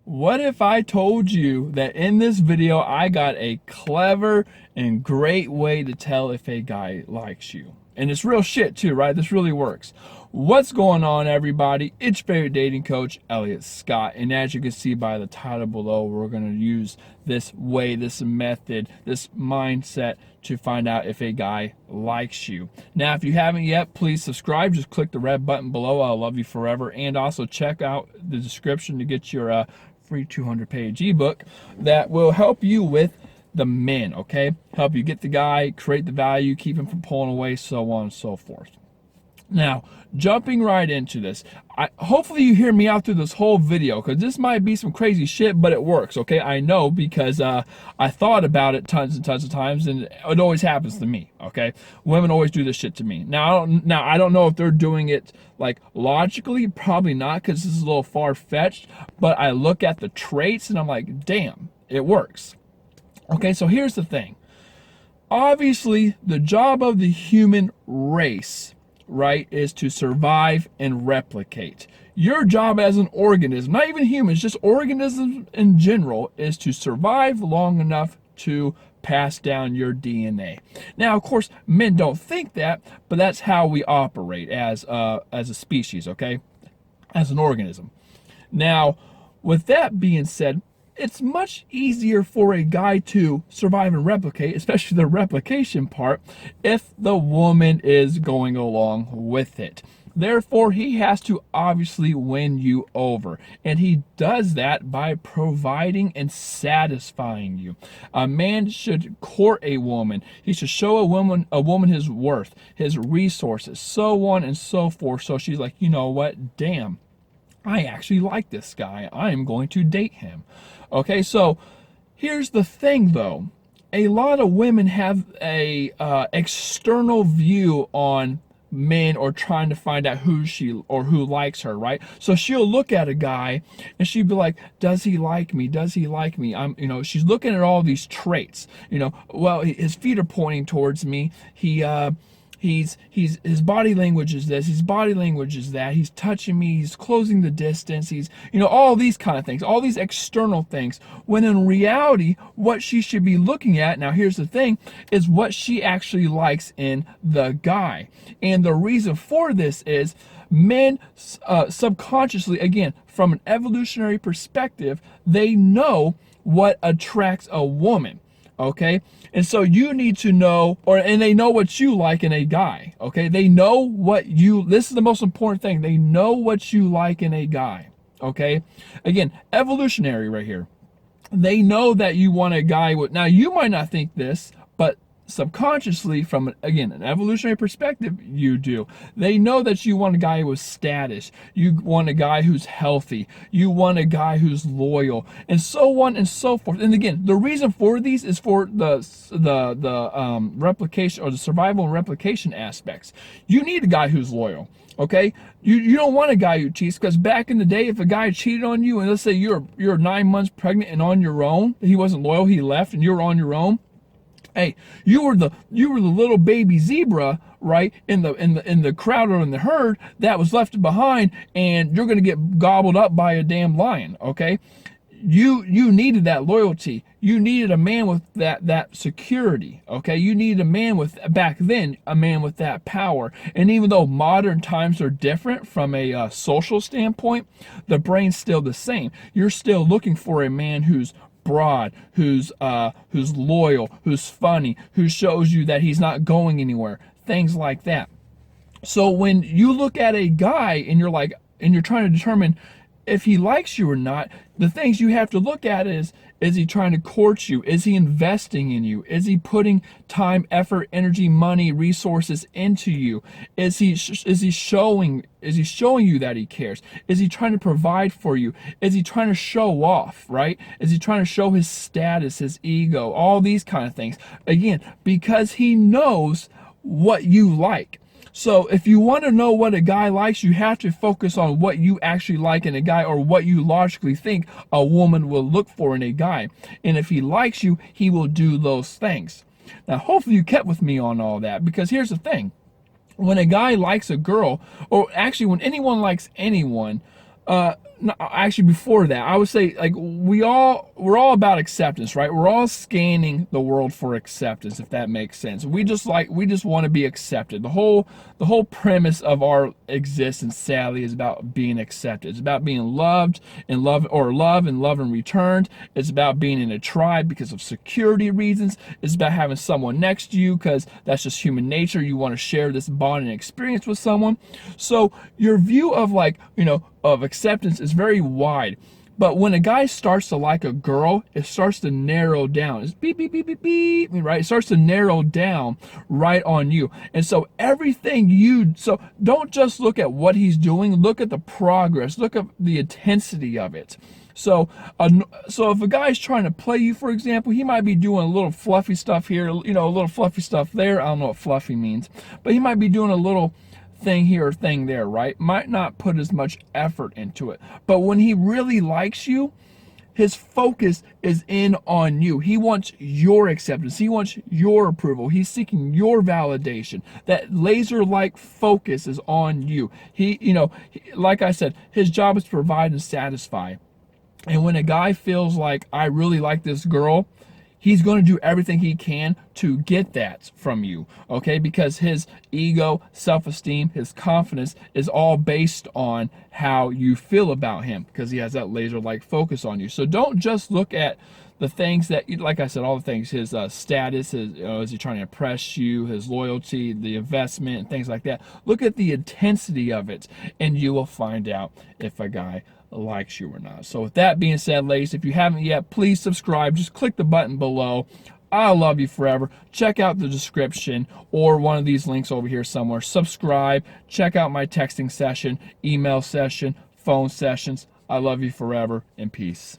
What if I told you that in this video I got a clever and great way to tell if a guy likes you? And it's real shit too, right? This really works. What's going on, everybody? It's your favorite dating coach, Elliot Scott. And as you can see by the title below, we're going to use this way, this method, this mindset to find out if a guy likes you. Now, if you haven't yet, please subscribe. Just click the red button below. I'll love you forever. And also check out the description to get your free 200-page ebook that will help you with the men, okay? Help you get the guy, create the value, keep him from pulling away, so on and so forth. Now, jumping right into this, hopefully you hear me out through this whole video, because this might be some crazy shit, but it works, okay? I know, because I thought about it tons and tons of times, and it always happens to me, okay? Women always do this shit to me. Now, I don't know if they're doing it, like, logically, probably not, because this is a little far-fetched, but I look at the traits, and I'm like, damn, it works. Okay, so here's the thing. Obviously, the job of the human race, right, is to survive and replicate. Your job as an organism, not even humans, just organisms in general, is to survive long enough to pass down your DNA. Now, of course, men don't think that, but that's how we operate as a species, okay, as an organism. Now, with that being said, it's much easier for a guy to survive and replicate, especially the replication part, if the woman is going along with it. Therefore, he has to obviously win you over. And he does that by providing and satisfying you. A man should court a woman. He should show a woman his worth, his resources, so on and so forth. So she's like, you know what? Damn, I actually like this guy. I am going to date him. Okay, so here's the thing though. A lot of women have a external view on men, or trying to find out who likes her, right? So she'll look at a guy and she'll be like, does he like me? Does he like me? She's looking at all these traits. Well, his feet are pointing towards me. His body language is this, his body language is that, he's touching me, he's closing the distance, he's, all these kind of things, all these external things, when in reality, what she should be looking at, now here's the thing, is what she actually likes in the guy. And the reason for this is men subconsciously, again, from an evolutionary perspective, they know what attracts a woman. Okay, and so you need to know, and they know what you like in a guy. Okay, they know what this is the most important thing, they know what you like in a guy. Okay, again, evolutionary right here. They know that you want a guy with, now you might not think this, but subconsciously, from an evolutionary perspective, you do. They know that you want a guy with status, you want a guy who's healthy, you want a guy who's loyal, and so on and so forth. And again, the reason for these is for the replication, or the survival and replication aspects. You need a guy who's loyal. Okay, you don't want a guy who cheats, because back in the day, if a guy cheated on you, and let's say you're 9 months pregnant and on your own, he wasn't loyal, he left, and you were on your own. Hey, you were the little baby zebra, right, in the crowd or in the herd that was left behind, and you're gonna get gobbled up by a damn lion. Okay, you needed that loyalty. You needed a man with that security. Okay, you needed a man with, back then, a man with that power. And even though modern times are different from a social standpoint, the brain's still the same. You're still looking for a man who's broad, who's loyal, who's funny, who shows you that he's not going anywhere, things like that. So when you look at a guy and you're trying to determine if he likes you or not, the things you have to look at is he trying to court you? Is he investing in you? Is he putting time, effort, energy, money, resources into you? Is he showing you that he cares? Is he trying to provide for you? Is he trying to show off, right? Is he trying to show his status, his ego, all these kind of things? Again, because he knows what you like. So if you want to know what a guy likes, you have to focus on what you actually like in a guy, or what you logically think a woman will look for in a guy. And if he likes you, he will do those things. Now, hopefully you kept with me on all that, because here's the thing. When a guy likes a girl, or actually when anyone likes anyone, no, actually before that, I would say like we're all about acceptance, right? We're all scanning the world for acceptance, if that makes sense. We just want to be accepted. The whole premise of our existence, sadly, is about being accepted. It's about being loved and love and returned. It's about being in a tribe because of security reasons. It's about having someone next to you because that's just human nature. You want to share this bond and experience with someone. So your view of like, of acceptance is very wide. But when a guy starts to like a girl, it starts to narrow down. It's beep, beep, beep, beep, beep, right? It starts to narrow down right on you. And so so don't just look at what he's doing, look at the progress, look at the intensity of it. So if a guy's trying to play you, for example, he might be doing a little fluffy stuff here, a little fluffy stuff there. I don't know what fluffy means, but he might be doing a little thing here or thing there, right? Might not put as much effort into it. But when he really likes you, his focus is in on you. He wants your acceptance. He wants your approval. He's seeking your validation. That laser-like focus is on you. Like I said, his job is to provide and satisfy. And when a guy feels like, I really like this girl, he's going to do everything he can to get that from you, okay? Because his ego, self-esteem, his confidence is all based on how you feel about him, because he has that laser-like focus on you. So don't just look at the things that, like I said, all the things, his status, is he trying to impress you, his loyalty, the investment, and things like that. Look at the intensity of it, and you will find out if a guy likes you or not. So with that being said, ladies, if you haven't yet, please subscribe. Just click the button below. I'll love you forever. Check out the description or one of these links over here somewhere. Subscribe. Check out my texting session, email session, phone sessions. I love you forever, and peace.